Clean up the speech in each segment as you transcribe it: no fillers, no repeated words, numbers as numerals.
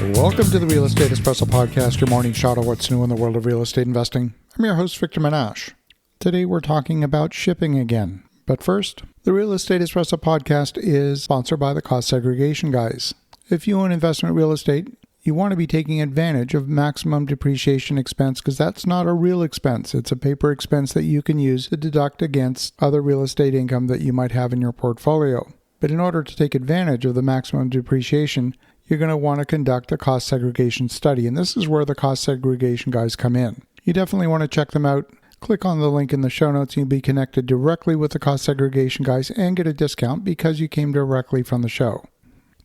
Welcome to the Real Estate Espresso Podcast, your morning shot of what's new in the world of real estate investing. I'm your host, Victor Menasce. Today we're talking about shipping again. But first, the Real Estate Espresso Podcast is sponsored by the Cost Segregation guys. If you own investment real estate, you want to be taking advantage of maximum depreciation expense because that's not a real expense. It's a paper expense that you can use to deduct against other real estate income that you might have in your portfolio. But in order to take advantage of the maximum depreciation, you're going to want to conduct a cost segregation study, and this is where the cost segregation guys come in. You definitely want to check them out. Click on the link in the show notes. You'll be connected directly with the cost segregation guys and get a discount because you came directly from the show.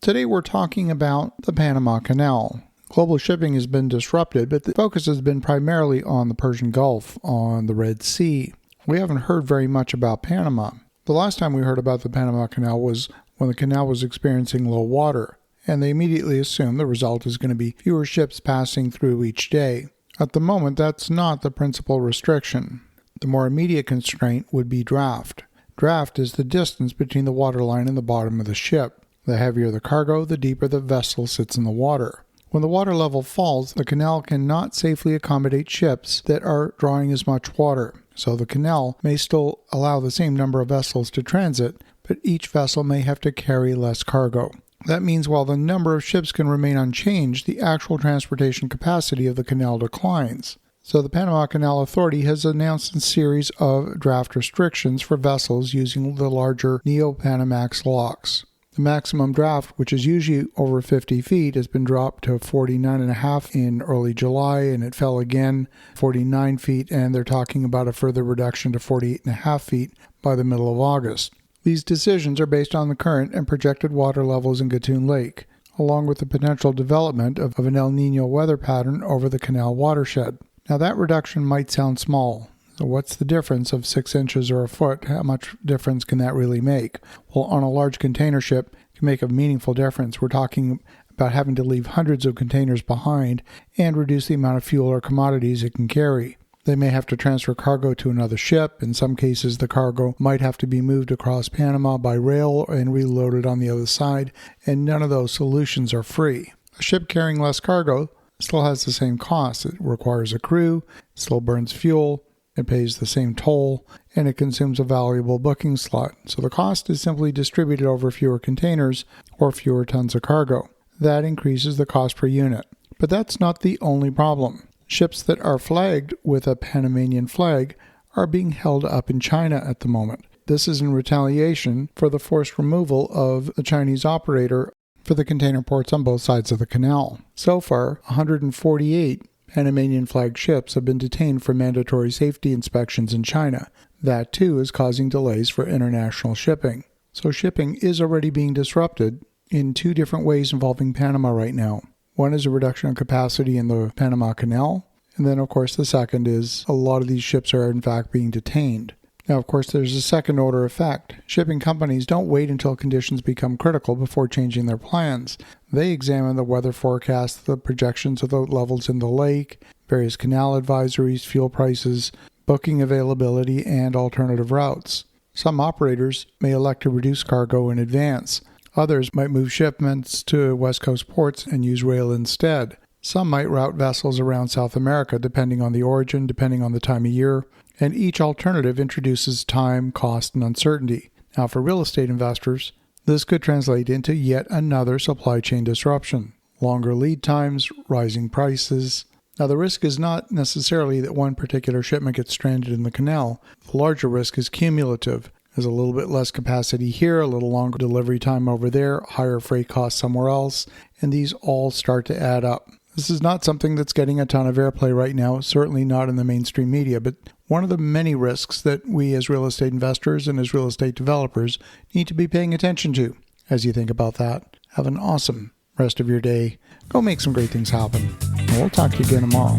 Today we're talking about the Panama Canal. Global shipping has been disrupted, but the focus has been primarily on the Persian Gulf, on the Red Sea. We haven't heard very much about Panama. The last time we heard about the Panama Canal was when the canal was experiencing low water, and they immediately assumed the result is going to be fewer ships passing through each day. At the moment, that's not the principal restriction. The more immediate constraint would be draft. Draft is the distance between the waterline and the bottom of the ship. The heavier the cargo, the deeper the vessel sits in the water. When the water level falls, the canal cannot safely accommodate ships that are drawing as much water. So the canal may still allow the same number of vessels to transit, but each vessel may have to carry less cargo. That means while the number of ships can remain unchanged, the actual transportation capacity of the canal declines. So the Panama Canal Authority has announced a series of draft restrictions for vessels using the larger Neo-Panamax locks. The maximum draft, which is usually over 50 feet, has been dropped to 49.5 in early July, and it fell again 49 feet, and they're talking about a further reduction to 48.5 feet by the middle of August. These decisions are based on the current and projected water levels in Gatun Lake, along with the potential development of an El Niño weather pattern over the canal watershed. Now that reduction might sound small. So what's the difference of 6 inches or a foot? How much difference can that really make? Well, on a large container ship, it can make a meaningful difference. We're talking about having to leave hundreds of containers behind and reduce the amount of fuel or commodities it can carry. They may have to transfer cargo to another ship. In some cases, the cargo might have to be moved across Panama by rail and reloaded on the other side, and none of those solutions are free. A ship carrying less cargo still has the same cost. It requires a crew, still burns fuel, it pays the same toll, and it consumes a valuable booking slot. So the cost is simply distributed over fewer containers or fewer tons of cargo. That increases the cost per unit. But that's not the only problem. Ships that are flagged with a Panamanian flag are being held up in China at the moment. This is in retaliation for the forced removal of the Chinese operator for the container ports on both sides of the canal. So far, 148 Panamanian flagged ships have been detained for mandatory safety inspections in China. That too is causing delays for international shipping. So shipping is already being disrupted in two different ways involving Panama right now. One is a reduction in capacity in the Panama Canal, and then of course the second is a lot of these ships are in fact being detained. Now of course there's a second order effect. Shipping companies don't wait until conditions become critical before changing their plans. They examine the weather forecast, the projections of the levels in the lake, various canal advisories, fuel prices, booking availability, and alternative routes. Some operators may elect to reduce cargo in advance. Others might move shipments to West Coast ports and use rail instead. Some might route vessels around South America depending on the origin, depending on the time of year, and each alternative introduces time, cost, and uncertainty. Now for real estate investors, this could translate into yet another supply chain disruption. Longer lead times, rising prices. Now the risk is not necessarily that one particular shipment gets stranded in the canal. The larger risk is cumulative. There's a little bit less capacity here, a little longer delivery time over there, higher freight costs somewhere else, and these all start to add up. This is not something that's getting a ton of airplay right now, certainly not in the mainstream media, but one of the many risks that we as real estate investors and as real estate developers need to be paying attention to as you think about that. Have an awesome rest of your day. Go make some great things happen. And we'll talk to you again tomorrow.